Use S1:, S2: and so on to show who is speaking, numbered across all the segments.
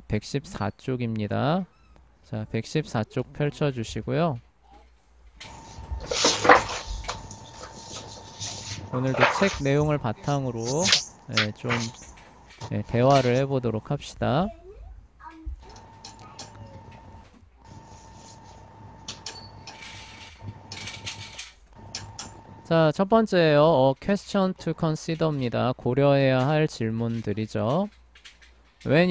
S1: 114쪽입니다. 자, 114쪽 펼쳐주시고요. 오늘도 책 내용을 바탕으로 좀 대화를 해보도록 합시다. 자, 첫 번째예요. question to consider입니다. 고려해야 할 질문들이죠. when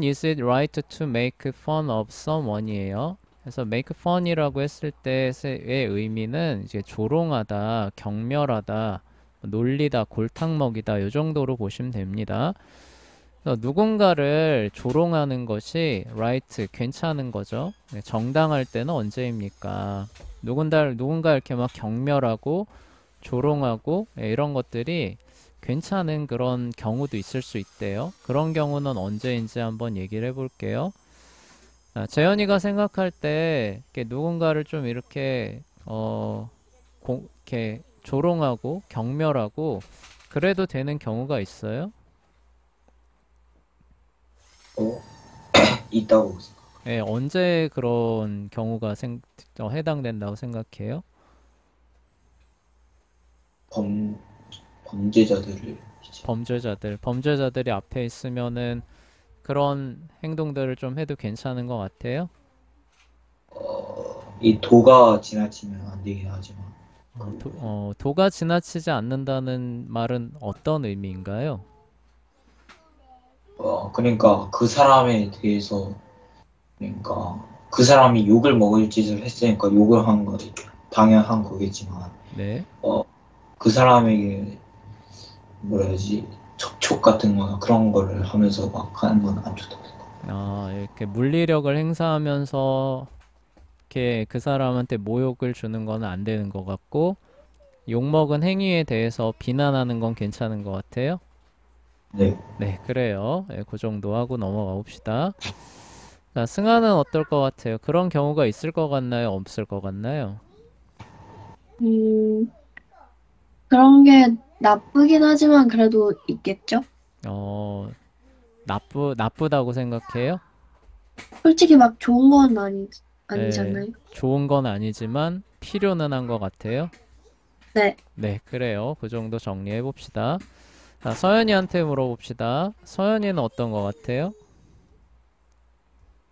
S1: is it right to make fun of someone이에요. 그래서 make fun이라고 했을 때의 의미는 이제 조롱하다, 경멸하다, 놀리다, 골탕 먹이다 이 정도로 보시면 됩니다. 그래서 누군가를 조롱하는 것이 right, 괜찮은 거죠. 정당할 때는 언제입니까? 누군가 이렇게 막 경멸하고 조롱하고 이런 것들이 괜찮은 그런 경우도 있을 수 있대요. 그런 경우는 언제인지 한번 얘기를 해볼게요. 재현이가 생각할 때 누군가를 좀 이렇게 이렇게 조롱하고 경멸하고 그래도 되는 경우가 있어요?
S2: 있다고
S1: 예, 언제 그런 경우가 해당된다고 생각해요?
S2: 범 범죄자들을 이제
S1: 범죄자들이 앞에 있으면은 그런 행동들을 좀 해도 괜찮은 것 같아요?
S2: 이 도가 지나치면 안 되긴 하지만
S1: 도가 지나치지 않는다는 말은 어떤 의미인가요?
S2: 그러니까 그 사람에 대해서 그러니까 그 사람이 욕을 먹을 짓을 했으니까 욕을 한 거 당연한 거겠지만
S1: 네.
S2: 그 사람에게 뭐라 해야지 접촉 같은 거나 그런 거를 하면서 막 하는 건 안 좋다고 생각.
S1: 이렇게 물리력을 행사하면서 이렇게 그 사람한테 모욕을 주는 건 안 되는 것 같고, 욕먹은 행위에 대해서 비난하는 건 괜찮은 것 같아요?
S2: 네.
S1: 네, 그래요. 그 정도 하고 넘어가 봅시다. 자, 승아는 어떨 것 같아요? 그런 경우가 있을 것 같나요? 없을 것 같나요?
S3: 음, 그런 게 나쁘긴 하지만 그래도 있겠죠?
S1: 어, 나쁘다고 생각해요?
S3: 솔직히 막 좋은 건
S1: 네,
S3: 아니잖아요.
S1: 좋은 건 아니지만 필요는 한 것 같아요.
S3: 네,
S1: 네, 그래요. 그 정도 정리해 봅시다. 자, 서연이한테 물어봅시다. 서연이는 어떤 것 같아요?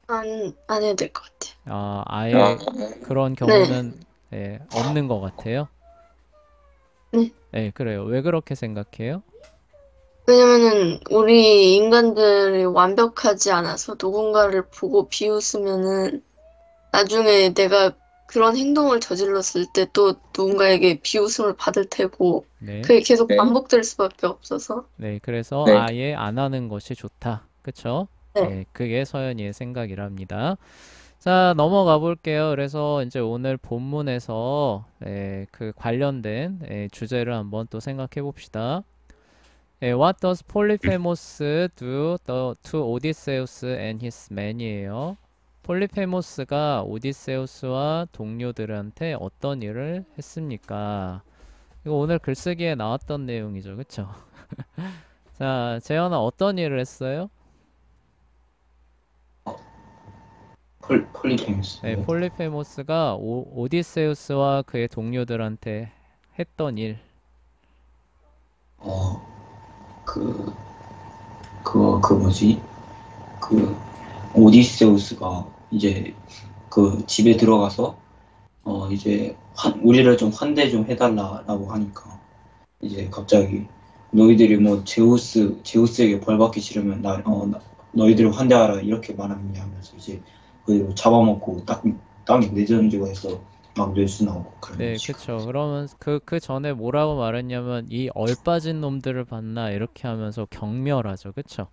S3: 안 해도 될 것 같아요.
S1: 아예 그런
S3: 네,
S1: 경우는 없는 것 같아요.
S3: 네.
S1: 네, 그래요. 왜 그렇게 생각해요?
S3: 왜냐면은 우리 인간들이 완벽하지 않아서 누군가를 보고 비웃으면은 나중에 내가 그런 행동을 저질렀을 때 또 누군가에게 비웃음을 받을 테고
S1: 네,
S3: 그게 계속 반복될 수밖에 없어서.
S1: 네, 그래서
S2: 네.
S1: 아예 안 하는 것이 좋다. 그쵸?
S3: 네.
S1: 네, 그게 서연이의 생각이랍니다. 자, 넘어가 볼게요. 그래서 이제 오늘 본문에서 그 관련된 주제를 한번 또 생각해 봅시다. What does Polyphemus do to Odysseus and his men이에요. 폴리페모스가 오디세우스와 동료들한테 어떤 일을 했습니까? 이거 오늘 글쓰기에 나왔던 내용이죠. 그쵸? 자, 재현아 어떤 일을 했어요?
S2: 폴리페미스.
S1: 네, 폴리페모스가 오디세우스와 그의 동료들한테 했던 일.
S2: 그 그 뭐지? 그 오디세우스가 이제 그 집에 들어가서 이제 우리를 좀 환대 좀 해달라라고 하니까 이제 갑자기 너희들이 뭐 제우스에게 벌 받기 싫으면 너희들을 환대하라 이렇게 말하느냐 하면서 이제 그대로 잡아먹고 땅에 내던지고 해서 막 뇌수 나오고 그런
S1: 네,
S2: 식으로.
S1: 그쵸. 그러면 그 전에 뭐라고 말했냐면 이 얼빠진 놈들을 봤나 이렇게 하면서 경멸하죠. 그쵸?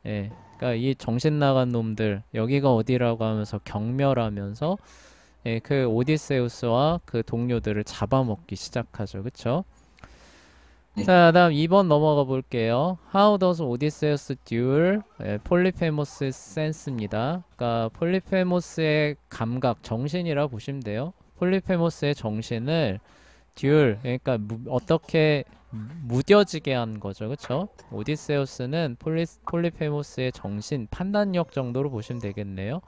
S1: 예. 그러니까 이 정신 나간 놈들 여기가 어디라고 하면서 경멸하면서 그 오디세우스와 그 동료들을 잡아먹기 시작하죠. 그쵸?
S2: 네.
S1: 자, 다음 2번 넘어가 볼게요. How does Odysseus duel Polyphemus' sense입니다. 그러니까 폴리페모스의 감각, 정신이라 보시면 돼요. 폴리페모스의 정신을 듀얼, 그러니까 어떻게 무뎌지게 한 거죠. 그쵸? 오디세우스는 폴리페모스의 정신, 판단력 정도로 보시면 되겠네요.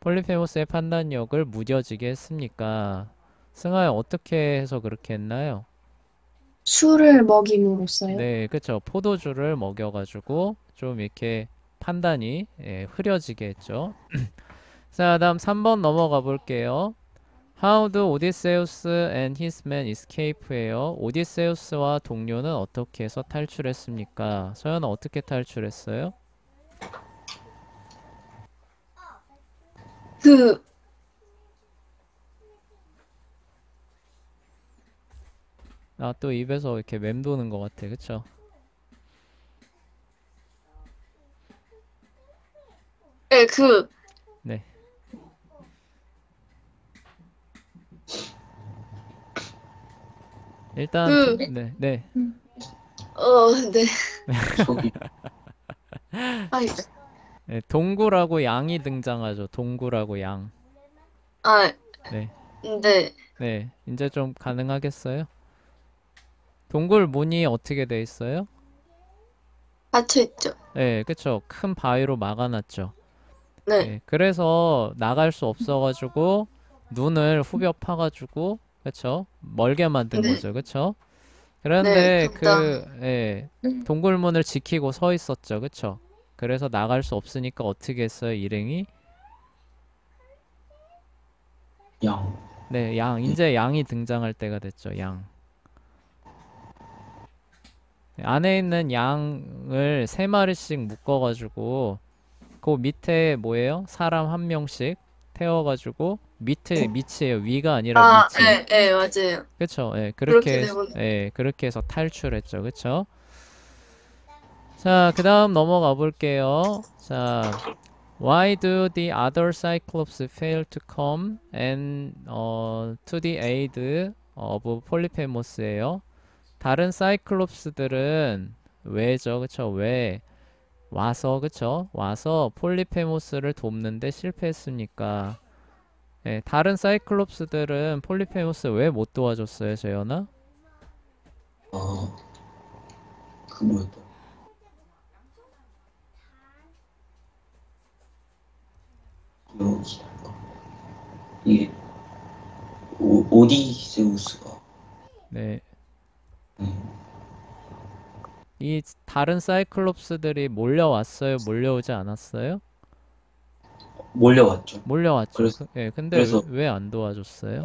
S1: 폴리페모스의 판단력을 무뎌지게 했으니까 승하야 어떻게 해서 그렇게 했나요?
S3: 술을 먹임으로써요.
S1: 네, 그쵸. 포도주를 먹여가지고 좀 이렇게 판단이 흐려지게 했죠. 자, 다음 3번 넘어가 볼게요. How do Odysseus and his men escape예요. 오디세우스와 동료는 어떻게 해서 탈출했습니까? 서연은 어떻게 탈출했어요?
S3: 그,
S1: 아, 또 입에서 이렇게 맴도는 것 같아. 그쵸?
S3: 네,
S1: 네. 일단, 네, 네.
S3: 네.
S2: 저기
S3: 아이,
S1: 네, 동굴하고 양이 등장하죠. 동굴하고 양.
S3: 아,
S1: 네,
S3: 네.
S1: 네. 이제 좀 가능하겠어요? 동굴 문이 어떻게 돼 있어요?
S3: 닫혀있죠.
S1: 네, 그쵸. 큰 바위로 막아놨죠.
S3: 네.
S1: 네, 그래서 나갈 수 없어가지고 눈을 후벼 파가지고, 그쵸. 멀게 만든
S3: 네.
S1: 거죠. 그쵸.
S3: 네,
S1: 그런데
S3: 그다음,
S1: 동굴문을 지키고 서 있었죠. 그쵸. 그래서 나갈 수 없으니까 어떻게 했어요, 일행이?
S2: 양.
S1: 네, 이제 양이 등장할 때가 됐죠. 양. 네, 안에 있는 양을 세 마리씩 묶어가지고 그 밑에 뭐예요? 사람 한 명씩 태워가지고 밑이에요. 위가 아니라 밑이.
S3: 네, 네, 맞아요.
S1: 그쵸? 예,
S3: 그렇게 되고,
S1: 그렇게 해서 탈출했죠. 그쵸? 자, 그 다음 넘어가 볼게요. 자, why do the other Cyclops fail to come and to the aid of Polyphemus예요. 다른 사이클롭스들은 왜죠? 그쵸? 왜 와서 그쵸? 와서 폴리페모스를 돕는데 실패했습니까? 예, 다른 사이클롭스들은 폴리페모스 왜 못 도와줬어요, 재현아?
S2: 어, 그 뭐였다. 기억이 날 거. 이게 오디세우스가
S1: 네,
S2: 음,
S1: 이 다른 사이클롭스들이 몰려왔어요? 몰려오지 않았어요?
S2: 몰려왔죠.
S1: 몰려왔죠.
S2: 그래서
S1: 근데
S2: 그래서
S1: 왜 안 도와줬어요?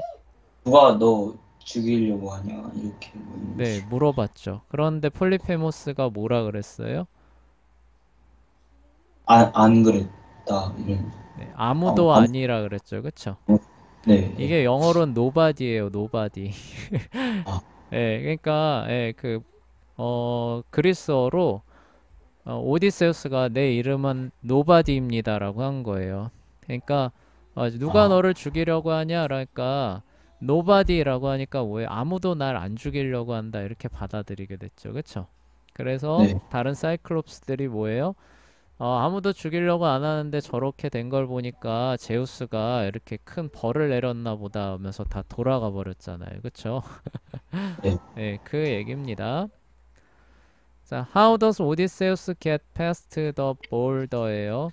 S2: 누가 너 죽이려고 하냐 이렇게
S1: 네, 물어봤죠. 그런데 폴리페모스가 뭐라 그랬어요?
S2: 안 그랬다 이런.
S1: 네, 아무도
S2: 아무
S1: 아니라 그랬죠. 그쵸?
S2: 네, 네.
S1: 이게 영어로는 nobody예요, nobody.
S2: 아,
S1: 그러니까 그리스어로 오디세우스가 내 이름은 nobody입니다라고 한 거예요. 그러니까 누가
S2: 아,
S1: 너를 죽이려고 하냐? 그러니까 nobody라고 하니까 왜 아무도 날 안 죽이려고 한다 이렇게 받아들이게 됐죠. 그쵸? 그래서
S2: 네,
S1: 다른 사이클롭스들이 뭐예요? 아무도 죽이려고 안 하는데 저렇게 된 걸 보니까 제우스가 이렇게 큰 벌을 내렸나 보다 하면서 다 돌아가 버렸잖아요. 그쵸?
S2: 네.
S1: 네, 그 얘기입니다. 자, How does Odysseus get past the boulder예요.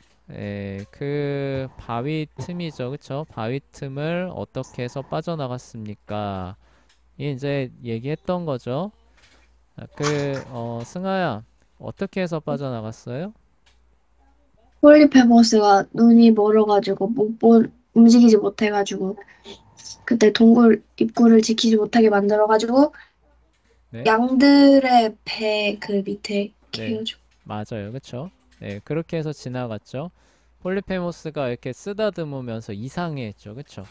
S1: 그 바위 틈이죠. 그쵸? 바위 틈을 어떻게 해서 빠져나갔습니까? 이 이제 얘기했던 거죠. 승아야, 어떻게 해서 빠져나갔어요?
S3: 폴리페머스가 눈이 멀어가지고 움직이지 못해가지고 그때 동굴 입구를 지키지 못하게 만들어가지고
S1: 네?
S3: 양들의 배 그 밑에
S1: 네,
S3: 끼워줘.
S1: 맞아요. 그쵸? 네, 그렇게 해서 지나갔죠. 폴리페모스가 이렇게 쓰다듬으면서 이상해했죠. 그쵸?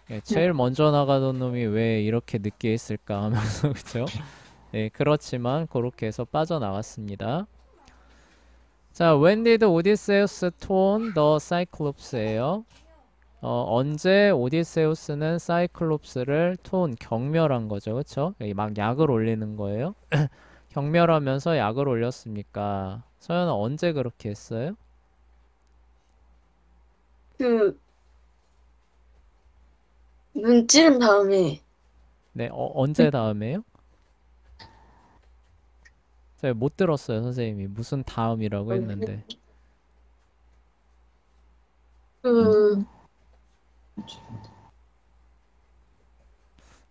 S3: 네.
S1: 제일 먼저 나가던 놈이 왜 이렇게 늦게 했을까 하면서 그쵸? 네, 그렇지만 그렇게 해서 빠져나왔습니다. 자, when did Odysseus taunt the Cyclops예요. 언제 오디세우스는 사이클롭스를 경멸한 거죠. 그쵸? 여기 막 약을 올리는 거예요. 경멸하면서 약을 올렸습니까? 서연아 언제 그렇게 했어요?
S3: 그, 눈 찌른 다음에,
S1: 네, 언제 다음에요? 제가 못 들었어요, 선생님이. 무슨 다음이라고 했는데.
S3: 그,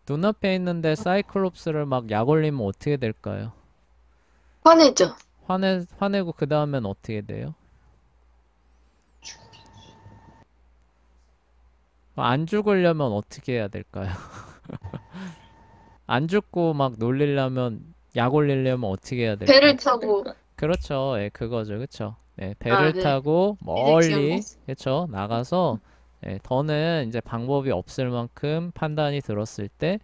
S1: 눈앞에 있는데 사이클롭스를 막 약 올리면 어떻게 될까요?
S3: 화내죠.
S1: 화내고 그 다음엔 어떻게 돼요? 안 죽으려면 어떻게 해야 될까요? 안 죽고 막 놀리려면 약 올리려면 어떻게 해야 될까요?
S3: 배를 타고,
S1: 그렇죠. 예, 그거죠. 그쵸? 예,
S3: 아,
S1: 배를
S3: 네.
S1: 타고
S3: 이제
S1: 멀리,
S3: 기억났어.
S1: 그쵸? 나가서, 예, 더는 이제 방법이 없을 만큼 판단이 들었을 때,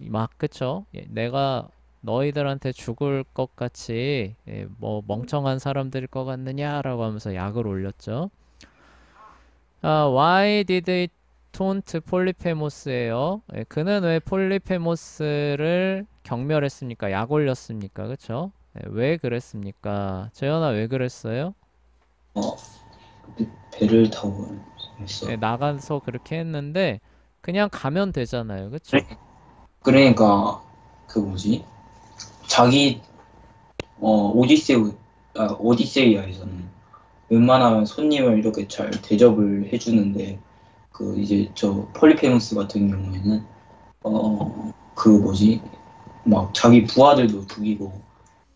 S1: 막, 그쵸? 예, 내가 너희들한테 죽을 것 같이, 예, 뭐, 멍청한 사람들일 것 같느냐라고 하면서 약을 올렸죠. Why did it taunt 폴리페모스예요? 예, 그는 왜 폴리페모스를 경멸했습니까? 약 올렸습니까? 그쵸? 예, 왜 그랬습니까? 재현아 왜 그랬어요?
S2: 어, 배를 타고 했어.
S1: 예, 나가서 그렇게 했는데 그냥 가면 되잖아요. 그쵸?
S2: 그러니까 그 뭐지? 자기 오디세이아에서는 웬만하면 손님을 이렇게 잘 대접을 해주는데 그 이제 저 폴리페무스 같은 경우에는 그 뭐지? 막 자기 부하들도 죽이고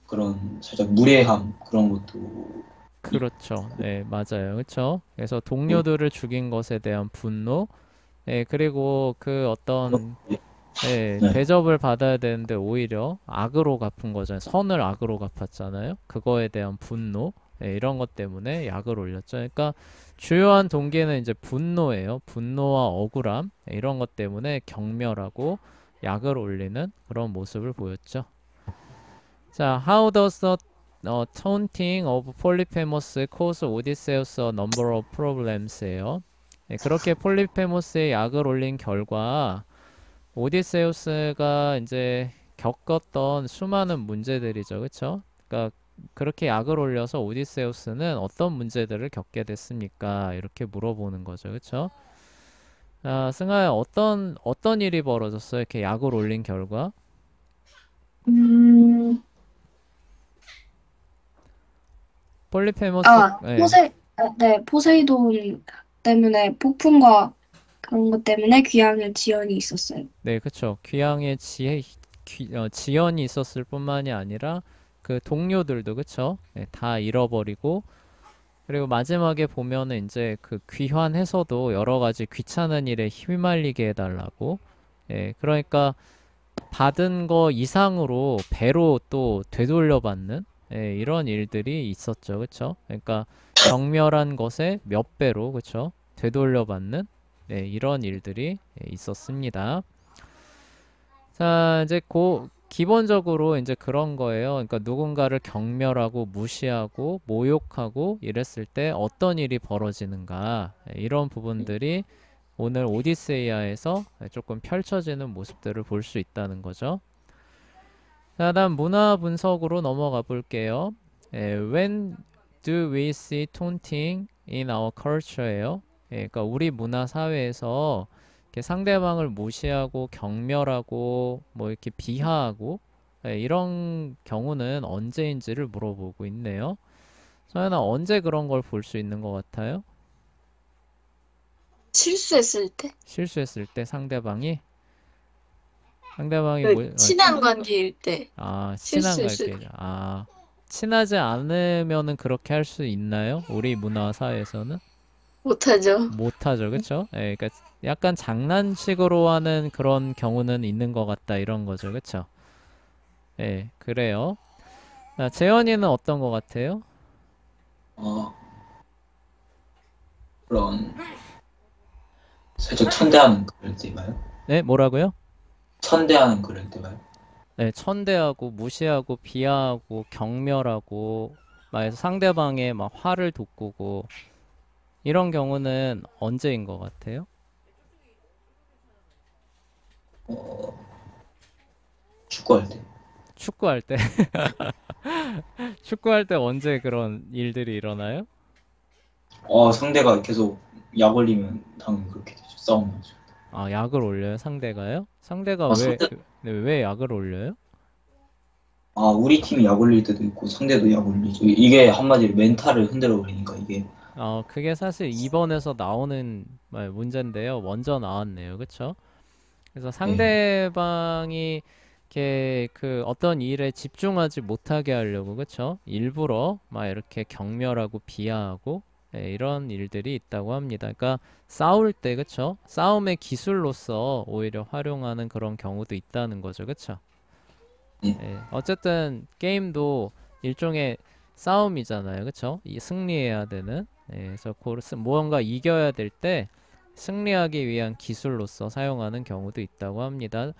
S2: 그런 살짝 무례함 그런 것도
S1: 그렇죠. 네, 맞아요. 그쵸? 그래서
S2: 있고
S1: 동료들을 죽인 것에 대한 분노, 예, 그리고 그 어떤 예,
S2: 네.
S1: 대접을 받아야 되는데 오히려 악으로 갚은 거잖아요. 선을 악으로 갚았잖아요. 그거에 대한 분노, 예, 이런 것 때문에 약을 올렸죠. 그러니까 주요한 동기는 이제 분노예요. 분노와 억울함, 예, 이런 것 때문에 경멸하고 약을 올리는 그런 모습을 보였죠. 자, how does the taunting of Polyphemus cause Odysseus a number of problems예요. 예, 그렇게 폴리페모스에 약을 올린 결과 오디세우스가 이제 겪었던 수많은 문제들이죠. 그쵸? 그러니까 그렇게 약을 올려서 오디세우스는 어떤 문제들을 겪게 됐습니까? 이렇게 물어보는 거죠. 그쵸? 자, 승아야, 어떤 일이 벌어졌어요? 이렇게 약을 올린 결과?
S3: 음,
S1: 폴리페모스, 네,
S3: 네, 포세이돈 때문에 폭풍과 그런 것 때문에 귀향의 지연이 있었어요.
S1: 네, 그쵸. 귀향의 지연이 있었을 뿐만이 아니라 그 동료들도, 그쵸? 네, 다 잃어버리고, 그리고 마지막에 보면은 이제 그 귀환해서도 여러 가지 귀찮은 일에 휘말리게 해달라고. 예, 그러니까 받은 거 이상으로 배로 또 되돌려받는 예, 이런 일들이 있었죠. 그쵸? 그러니까 경멸한 것에 몇 배로, 그쵸? 되돌려받는 예, 이런 일들이 예, 있었습니다. 자, 이제 기본적으로 이제 그런 거예요. 그러니까 누군가를 경멸하고 무시하고 모욕하고 이랬을 때 어떤 일이 벌어지는가. 예, 이런 부분들이 오늘 오디세이아에서 조금 펼쳐지는 모습들을 볼 수 있다는 거죠. 자, 다음 문화 분석으로 넘어가 볼게요. When do we see taunting in our culture예요. 그러니까 우리 문화 사회에서 이렇게 상대방을 무시하고 경멸하고 뭐 이렇게 비하하고 이런 경우는 언제인지를 물어보고 있네요. 서연아, 언제 그런 걸 볼 수 있는 것 같아요?
S3: 실수했을 때?
S1: 실수했을 때 상대방이
S3: 그 친한 관계일 때
S1: 친한
S3: 실수했을
S1: 관계.
S3: 때
S1: 친하지 않으면은 그렇게 할 수 있나요? 우리 문화 사회에서는
S3: 못하죠.
S1: 못하죠, 그쵸? 예, 그러니까 약간 장난식으로 하는 그런 경우는 있는 것 같다 이런 거죠, 그쵸? 예, 그래요. 자, 재현이는 어떤 것 같아요?
S2: 어, 그런 살짝 천대하는 그럴 때가요?
S1: 네, 뭐라고요?
S2: 천대하는 그럴 때가요?
S1: 네, 천대하고 무시하고 비하하고 경멸하고 막 해서 상대방의 막 화를 돋구고 이런 경우는 언제인 것 같아요?
S2: 어, 축구할 때.
S1: 축구할 때. 축구할 때 언제 그런 일들이 일어나요?
S2: 상대가 계속 약 올리면 당연히 그렇게 되죠. 싸움나죠.
S1: 아, 약을 올려요, 상대가요? 상대가
S2: 상대
S1: 네, 왜 약을 올려요?
S2: 우리 팀이 약 올릴 때도 있고 상대도 약 올리죠. 이게 한마디로 멘탈을 흔들어 버리니까 이게.
S1: 그게 사실 2번에서 나오는 문제인데요. 먼저 나왔네요. 그쵸? 그래서
S2: 네.
S1: 상대방이 이렇게 그 어떤 일에 집중하지 못하게 하려고, 그쵸? 일부러 막 이렇게 경멸하고 비하하고 이런 일들이 있다고 합니다. 그러니까 싸울 때, 그쵸? 싸움의 기술로서 오히려 활용하는 그런 경우도 있다는 거죠. 그쵸?
S2: 네.
S1: 어쨌든 게임도 일종의 싸움이잖아요. 그쵸? 승리해야 되는. 그래서 무언가 이겨야 될 때 승리하기 위한 기술로서 사용하는 경우도 있다고 합니다.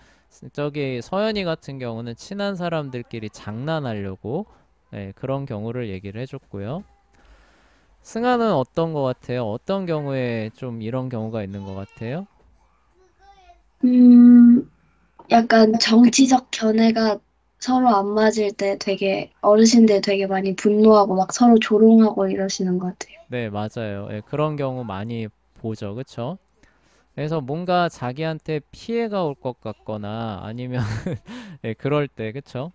S1: 저기 서연이 같은 경우는 친한 사람들끼리 장난하려고 그런 경우를 얘기를 해줬고요. 승아는 어떤 것 같아요? 어떤 경우에 좀 이런 경우가 있는 것 같아요?
S3: 음, 약간 정치적 견해가 서로 안 맞을 때 되게 어르신들 되게 많이 분노하고 막 서로 조롱하고 이러시는 것 같아요.
S1: 네, 맞아요. 그런 경우 많이 보죠. 그쵸? 그래서 뭔가 자기한테 피해가 올 것 같거나 아니면 그럴 때, 그쵸?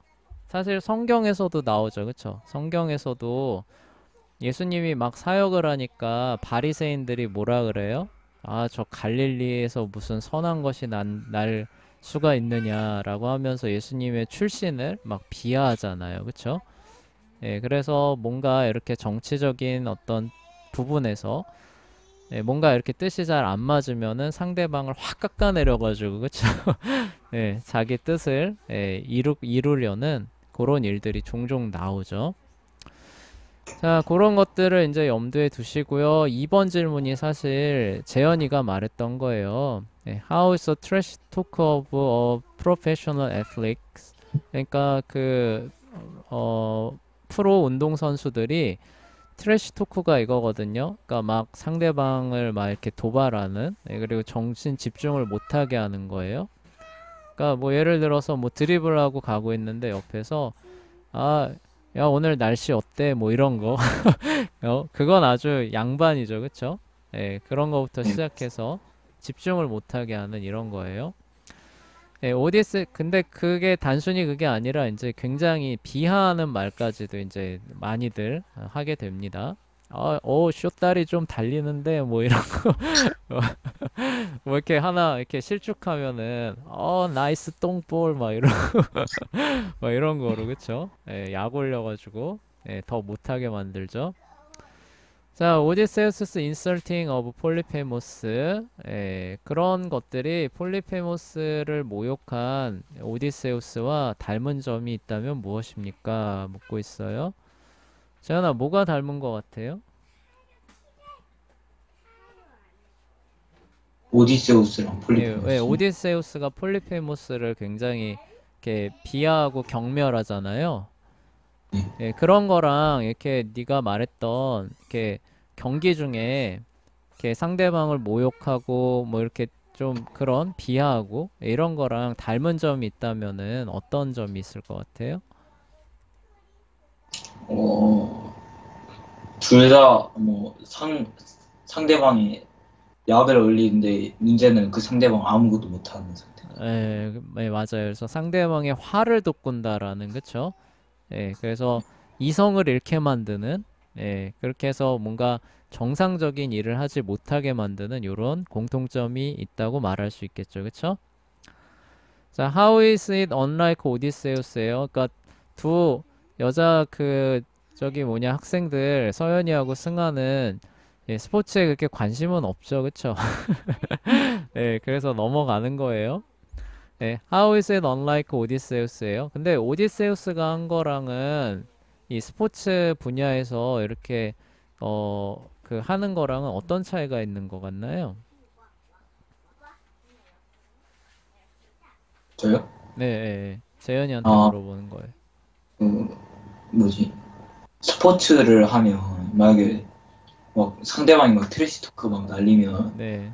S1: 사실 성경에서도 나오죠. 그쵸? 성경에서도 예수님이 막 사역을 하니까 바리새인들이 뭐라 그래요? 저 갈릴리에서 무슨 선한 것이 날 수가 있느냐라고 하면서 예수님의 출신을 막 비하하잖아요. 그쵸? 그래서 뭔가 이렇게 정치적인 어떤 부분에서 뭔가 이렇게 뜻이 잘 안 맞으면은 상대방을 확 깎아내려가지고, 그쵸? 자기 뜻을 이루려는 그런 일들이 종종 나오죠. 자, 그런 것들을 이제 염두에 두시고요. 2번 질문이 사실 재현이가 말했던 거예요. How is a trash talk of a professional athletes? 그러니까 프로 운동 선수들이 트래시 토크가 이거거든요. 그러니까 막 상대방을 막 이렇게 도발하는, 그리고 정신 집중을 못하게 하는 거예요. 그러니까 뭐 예를 들어서 뭐 드리블하고 가고 있는데 옆에서 아, 야, 오늘 날씨 어때? 뭐 이런 거. 그건 아주 양반이죠. 그쵸? 그런 거부터
S2: 네.
S1: 시작해서 집중을 못하게 하는 이런 거예요. 오디스, 근데 그게 단순히 그게 아니라 이제 굉장히 비하하는 말까지도 이제 많이들 하게 됩니다. 쇼다리 좀 달리는데 뭐 이런 뭐 이렇게 하나 이렇게 실축하면은 나이스 똥볼 막 이런 막 이런 거로 그쵸? 약 올려가지고 더 못하게 만들죠. 자, 오디세우스 인설팅 오브 폴리페모스. 그런 것들이 폴리페모스를 모욕한 오디세우스와 닮은 점이 있다면 무엇입니까? 묻고 있어요. 재현아, 뭐가 닮은 것 같아요?
S2: 오디세우스랑 폴리페모스.
S1: 오디세우스가 폴리페모스를 굉장히 이렇게 비하하고 경멸하잖아요.
S2: 네.
S1: 그런 거랑 이렇게 네가 말했던 이렇게 경기 중에 이렇게 상대방을 모욕하고 뭐 이렇게 좀 그런 비하하고 이런 거랑 닮은 점이 있다면은 어떤 점이 있을 것 같아요?
S2: 어, 둘 다 뭐 상대방이 약을 올리는데 문제는 그 상대방 아무것도 못하는 상태.
S1: 맞아요. 그래서 상대방의 화를 돋군다라는 그쵸? 그래서 이성을 잃게 만드는 그렇게 해서 뭔가 정상적인 일을 하지 못하게 만드는 이런 공통점이 있다고 말할 수 있겠죠. 그쵸? 자, how is it unlike Odysseus예요? 그러니까 두 여자 저기 뭐냐 학생들 서연이하고 승아는 스포츠에 그렇게 관심은 없죠. 그쵸? 그래서 넘어가는 거예요. How is it unlike Odysseus예요? 근데 오디세우스가 한 거랑은 이 스포츠 분야에서 이렇게 하는 거랑은 어떤 차이가 있는 것 같나요?
S2: 저요?
S1: 재현이한테
S2: 아,
S1: 물어보는 거예요.
S2: 그 뭐지? 스포츠를 하면 만약에 막 상대방이 막 트래시 토크 막 날리면
S1: 네,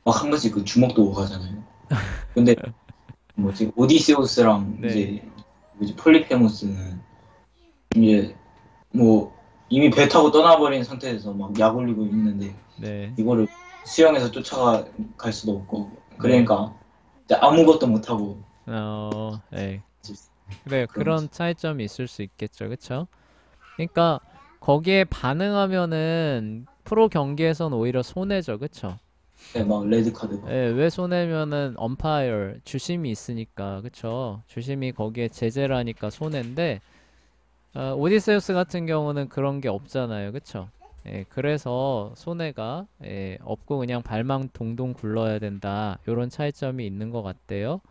S2: 막 한 번씩 그 주먹도 오고 가잖아요. 근데 뭐지? 오디세우스랑
S1: 네,
S2: 이제 뭐지? 폴리페모스는 이제 뭐 이미 배 타고 떠나버린 상태에서 막 약 올리고 있는데
S1: 네,
S2: 이거를 수영해서 쫓아갈 수도 없고
S1: 네.
S2: 그러니까 이제 아무것도 못하고
S1: 네. 네,
S2: 그런
S1: 그런 차이점이 있을 수 있겠죠. 그쵸? 그러니까 거기에 반응하면은 프로 경기에선 오히려 손해죠. 그쵸?
S2: 네, 막 레드 카드
S1: 예,
S2: 받고.
S1: 왜 손해면은 엄파이어 주심이 있으니까. 그쵸? 주심이 거기에 제재를 하니까 손해인데 오디세우스 같은 경우는 그런 게 없잖아요. 그쵸? 예, 그래서 손해가 없고 그냥 발만 동동 굴러야 된다. 요런 차이점이 있는 것 같대요.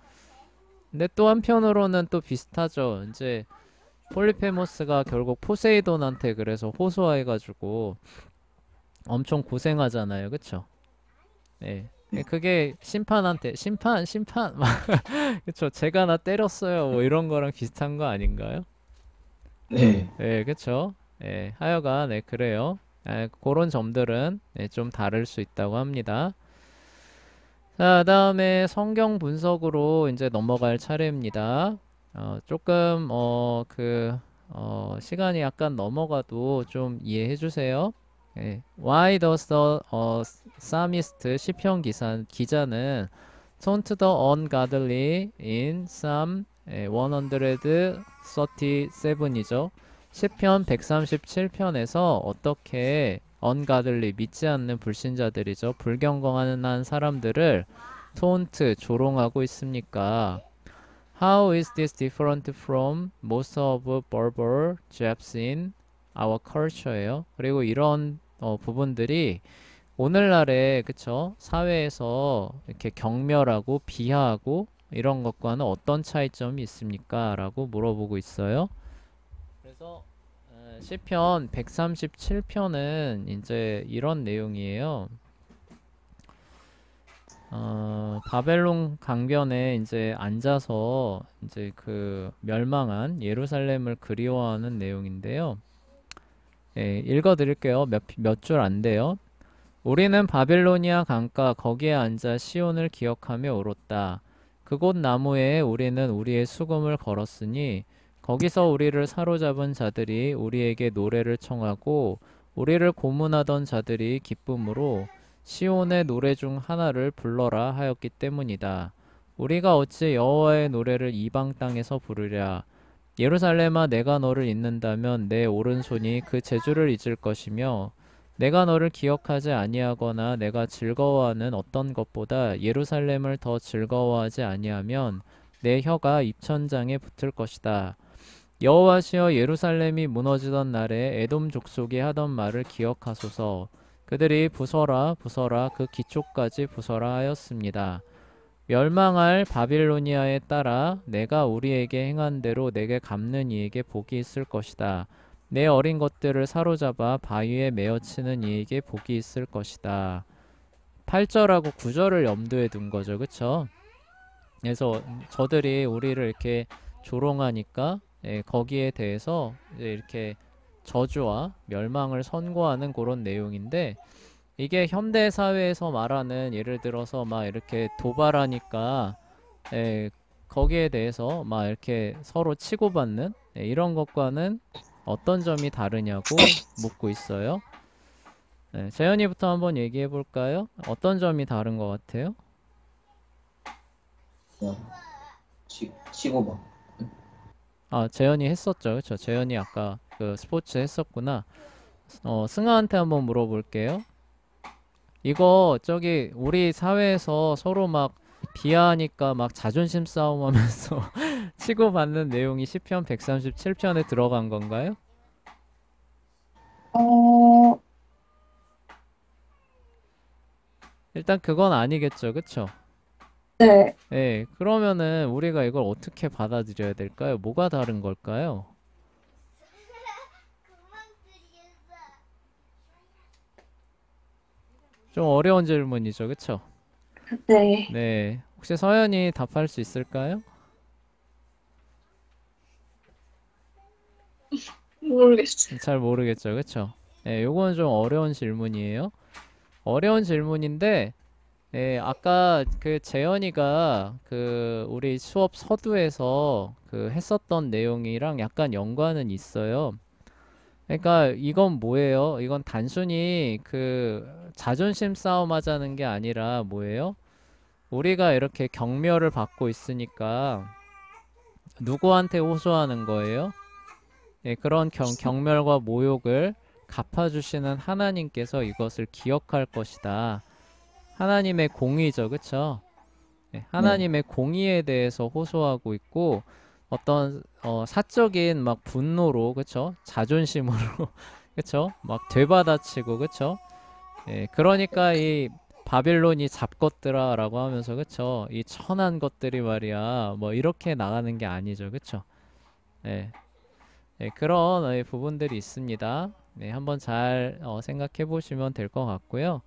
S1: 근데 또 한편으로는 또 비슷하죠. 이제 폴리페모스가 결국 포세이돈한테 그래서 호소해가지고 엄청 고생하잖아요. 그쵸? 예.
S2: 네.
S1: 그게 심판한테 심판 막 그쵸? 제가 나 때렸어요. 뭐 이런 거랑 비슷한 거 아닌가요?
S2: 네.
S1: 예, 그쵸? 예, 하여간 그래요. 그런 점들은 좀 다를 수 있다고 합니다. 자, 다음에 성경 분석으로 이제 넘어갈 차례입니다. 조금 시간이 약간 넘어가도 좀 이해해 주세요. 예. Why does the psalmist 시편 기자는 taunt the ungodly in Psalm 137이죠. 시편 137편에서 어떻게 ungodly 믿지 않는 불신자들이죠. 불경건한 사람들을 taunt 조롱하고 있습니까? How is this different from most of Berber Japs in our culture예요. 그리고 이런 부분들이 오늘날의 그쵸 사회에서 이렇게 경멸하고 비하하고 이런 것과는 어떤 차이점이 있습니까? 라고 물어보고 있어요. 그래서 시편 137편은 이제 이런 내용이에요. 바벨론 강변에 이제 앉아서 이제 그 멸망한 예루살렘을 그리워하는 내용인데요. 예, 읽어 드릴게요. 몇 줄 안 돼요. 우리는 바빌로니아 강가 거기에 앉아 시온을 기억하며 울었다. 그곳 나무에 우리는 우리의 수금을 걸었으니 거기서 우리를 사로잡은 자들이 우리에게 노래를 청하고 우리를 고문하던 자들이 기쁨으로 시온의 노래 중 하나를 불러라 하였기 때문이다. 우리가 어찌 여호와의 노래를 이방 땅에서 부르랴. 예루살렘아 내가 너를 잊는다면 내 오른손이 그 재주를 잊을 것이며 내가 너를 기억하지 아니하거나 내가 즐거워하는 어떤 것보다 예루살렘을 더 즐거워하지 아니하면 내 혀가 입천장에 붙을 것이다. 여호와시여 예루살렘이 무너지던 날에 에돔 족속이 하던 말을 기억하소서. 그들이 부서라 부서라 그 기초까지 부서라 하였습니다. 멸망할 바빌로니아에 따라 내가 우리에게 행한 대로 내게 갚는 이에게 복이 있을 것이다. 내 어린 것들을 사로잡아 바위에 메어치는 이에게 복이 있을 것이다. 8절하고 9절을 염두에 둔 거죠. 그쵸? 그래서 저들이 우리를 이렇게 조롱하니까 거기에 대해서 이제 이렇게 저주와 멸망을 선고하는 그런 내용인데 이게 현대 사회에서 말하는 예를 들어서 막 이렇게 도발하니까 거기에 대해서 막 이렇게 서로 치고받는 이런 것과는 어떤 점이 다르냐고 묻고 있어요. 재현이부터 한번 얘기해 볼까요? 어떤 점이 다른 것 같아요?
S2: 그냥 치고 막.
S1: 아, 재현이 했었죠. 그쵸? 재현이 아까 그 스포츠 했었구나. 승아한테 한번 물어볼게요. 이거 저기 우리 사회에서 서로 막 비하하니까 막 자존심 싸움하면서 치고받는 내용이 시편 137편에 들어간 건가요?
S3: 어,
S1: 일단 그건 아니겠죠. 그쵸?
S3: 네.
S1: 예, 그러면은 우리가 이걸 어떻게 받아들여야 될까요? 뭐가 다른 걸까요? 좀 어려운 질문이죠. 그쵸?
S3: 네.
S1: 네. 혹시 서연이 답할 수 있을까요?
S3: 모르겠어요.
S1: 잘 모르겠죠. 그쵸? 네, 요건 좀 어려운 질문이에요. 어려운 질문인데, 아까 그 재현이가 그 우리 수업 서두에서 그 했었던 내용이랑 약간 연관은 있어요. 그러니까 이건 뭐예요? 이건 단순히 그 자존심 싸움 하자는 게 아니라 뭐예요? 우리가 이렇게 경멸을 받고 있으니까 누구한테 호소하는 거예요? 예, 그런 경멸과 모욕을 갚아주시는 하나님께서 이것을 기억할 것이다. 하나님의 공의죠, 그쵸? 예,
S2: 네.
S1: 하나님의 공의에 대해서 호소하고 있고 어떤 사적인 막 분노로, 그쵸? 자존심으로, 그쵸? 막 되받아치고, 그쵸? 예, 그러니까 이 바빌론이 잡것들아 라고 하면서, 그쵸? 이 천한 것들이 말이야 뭐 이렇게 나가는 게 아니죠, 그쵸? 예, 예, 그런 부분들이 있습니다. 네, 한번 잘 생각해 보시면 될 것 같고요.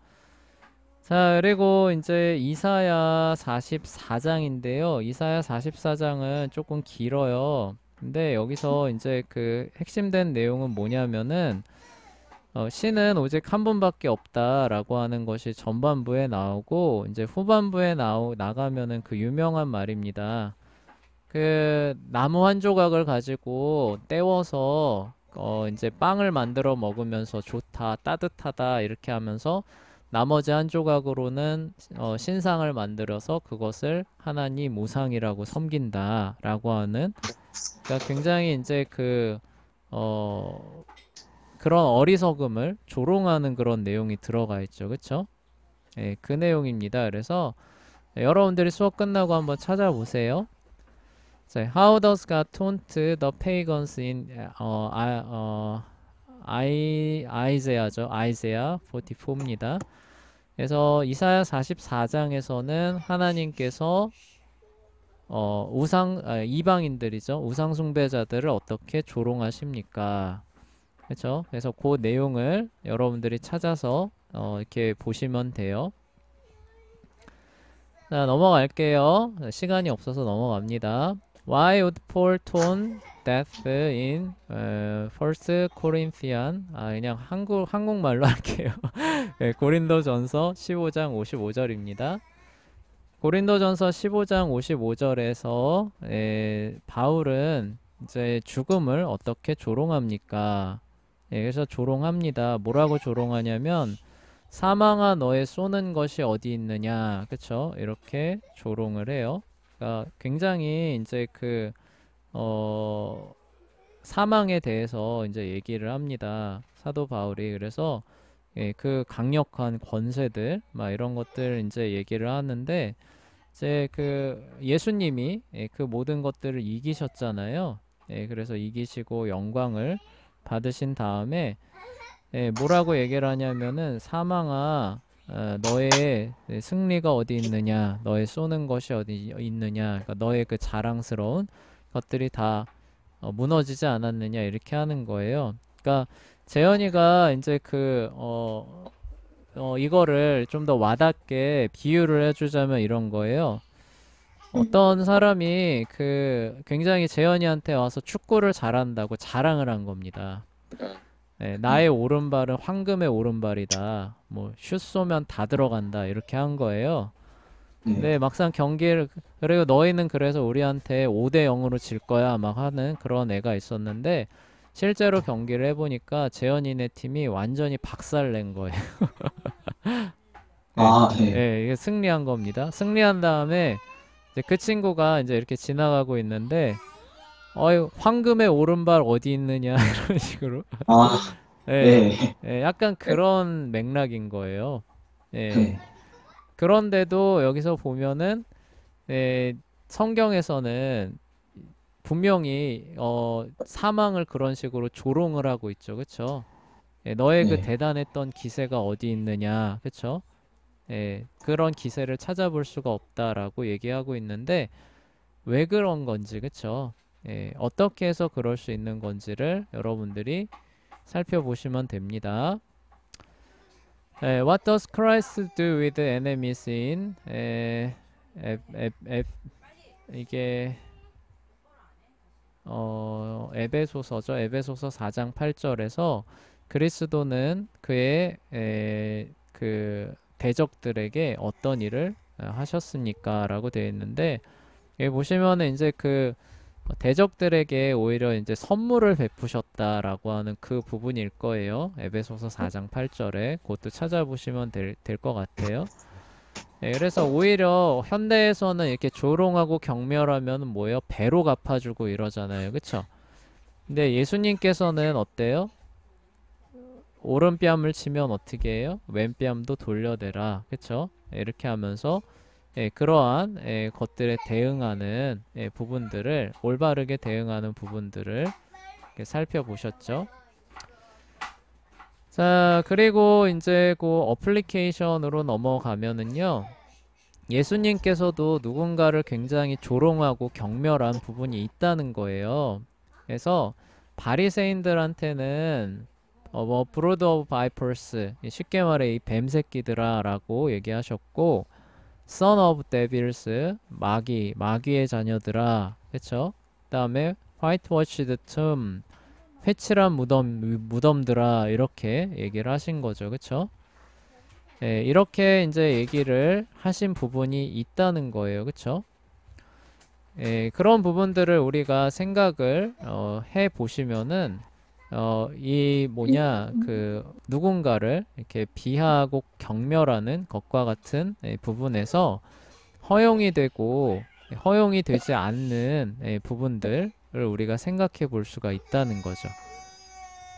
S1: 자, 그리고 이제 이사야 44장인데요. 이사야 44장은 조금 길어요. 근데 여기서 이제 그 핵심된 내용은 뭐냐면은 신은 오직 한 분밖에 없다라고 하는 것이 전반부에 나오고 이제 후반부에 나가면은 그 유명한 말입니다. 그 나무 한 조각을 가지고 떼워서 이제 빵을 만들어 먹으면서 좋다, 따뜻하다 이렇게 하면서 나머지 한 조각으로는 신상을 만들어서 그것을 하나님 우상이라고 섬긴다라고 하는 그러니까 굉장히 이제 어, 그런 어리석음을 조롱하는 그런 내용이 들어가 있죠. 그쵸? 예, 그 내용입니다. 그래서 여러분들이 수업 끝나고 한번 찾아보세요. 자, how does God taunt the pagans in 아이제아죠. 아이제아 44입니다. 그래서 이사야 44장에서는 하나님께서 이방인들이죠. 우상 숭배자들을 어떻게 조롱하십니까? 그렇죠? 그래서 그 내용을 여러분들이 찾아서 이렇게 보시면 돼요. 자, 넘어갈게요. 시간이 없어서 넘어갑니다. Why would Paul taunt death in First Corinthians? 그냥 한국말로 할게요. 네, 고린도전서 15장 55절입니다. 고린도전서 15장 55절에서 바울은 이제 죽음을 어떻게 조롱합니까? 그래서 조롱합니다. 뭐라고 조롱하냐면 사망아 너의 쏘는 것이 어디 있느냐, 그쵸? 이렇게 조롱을 해요. 그러니까 굉장히 이제 사망에 대해서 이제 얘기를 합니다. 사도 바울이. 그래서 그 강력한 권세들, 막 이런 것들 이제 얘기를 하는데, 이제 예수님이 그 모든 것들을 이기셨잖아요. 그래서 이기시고 영광을 받으신 다음에, 뭐라고 얘기를 하냐면은 사망아 너의 승리가 어디 있느냐 너의 쏘는 것이 어디 있느냐 그러니까 너의 그 자랑스러운 것들이 다 무너지지 않았느냐 이렇게 하는 거예요. 그러니까 재현이가 이제 이거를 좀 더 와닿게 비유를 해주자면 이런 거예요. 어떤 사람이 굉장히 재현이한테 와서 축구를 잘한다고 자랑을 한 겁니다. 나의 오른발은 황금의 오른발이다. 뭐 슛 쏘면 다 들어간다. 이렇게 한 거예요.
S2: 네.
S1: 근데 막상 경기를 그리고 너희는 그래서 우리한테 5대 0으로 질 거야 막 하는 그런 애가 있었는데 실제로 경기를 해보니까 재현이네 팀이 완전히 박살낸 거예요. 네,
S2: 네.
S1: 이게 승리한 겁니다. 승리한 다음에 이제 그 친구가 이제 이렇게 지나가고 있는데 황금의 오른발 어디 있느냐 이런 식으로 예,
S2: 네.
S1: 약간 그런 맥락인 거예요. 예.
S2: 네.
S1: 그런데도 여기서 보면은 성경에서는 분명히 사망을 그런 식으로 조롱을 하고 있죠. 그쵸? 너의 그
S2: 네.
S1: 대단했던 기세가 어디 있느냐. 그쵸? 그런 기세를 찾아볼 수가 없다라고 얘기하고 있는데 왜 그런 건지, 그쵸? 어떻게 해서 그럴 수 있는 건지를 여러분들이 살펴보시면 됩니다. What does Christ do with the enemies in 이게 에베소서죠. 에베소서 4장 8절에서 그리스도는 그의 그 대적들에게 어떤 일을 하셨습니까? 라고 되어 있는데 여기 보시면은 이제 대적들에게 오히려 이제 선물을 베푸셨다라고 하는 그 부분일 거예요. 에베소서 4장 8절에 그것도 찾아보시면 될 것 같아요. 그래서 오히려 현대에서는 이렇게 조롱하고 경멸하면 뭐예요? 배로 갚아주고 이러잖아요. 그쵸? 근데 예수님께서는 어때요? 오른뺨을 치면 어떻게 해요? 왼뺨도 돌려대라. 그쵸? 이렇게 하면서 그러한 것들에 대응하는 부분들을 올바르게 대응하는 부분들을 이렇게 살펴보셨죠? 자, 그리고 이제 그 어플리케이션으로 넘어가면은요. 예수님께서도 누군가를 굉장히 조롱하고 경멸한 부분이 있다는 거예요. 그래서 바리새인들한테는 뭐 브로드 오브 바이퍼스, 쉽게 말해 이 뱀새끼들아 라고 얘기하셨고, son of devils, 마귀의 자녀들아, 그쵸? 그 다음에 whitewashed tomb, 회칠한 무덤들아, 이렇게 얘기를 하신 거죠. 그쵸? 이렇게 이제 얘기를 하신 부분이 있다는 거예요. 그쵸? 그런 부분들을 우리가 생각을 해 보시면은 이 뭐냐 그 누군가를 이렇게 비하하고 경멸하는 것과 같은 부분에서 허용이 되고 허용이 되지 않는 부분들을 우리가 생각해 볼 수가 있다는 거죠.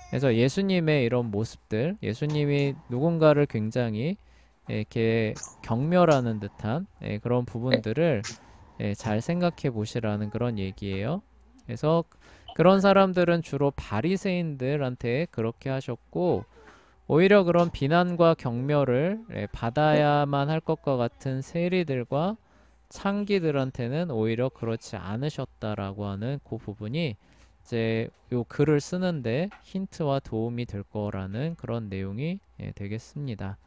S1: 그래서 예수님의 이런 모습들, 예수님이 누군가를 굉장히 이렇게 경멸하는 듯한 그런 부분들을 잘 생각해 보시라는 그런 얘기예요. 그래서 그런 사람들은 주로 바리새인들한테 그렇게 하셨고, 오히려 그런 비난과 경멸을 받아야만 할 것과 같은 세리들과 창기들한테는 오히려 그렇지 않으셨다라고 하는 그 부분이 이제 요 글을 쓰는데 힌트와 도움이 될 거라는 그런 내용이 되겠습니다.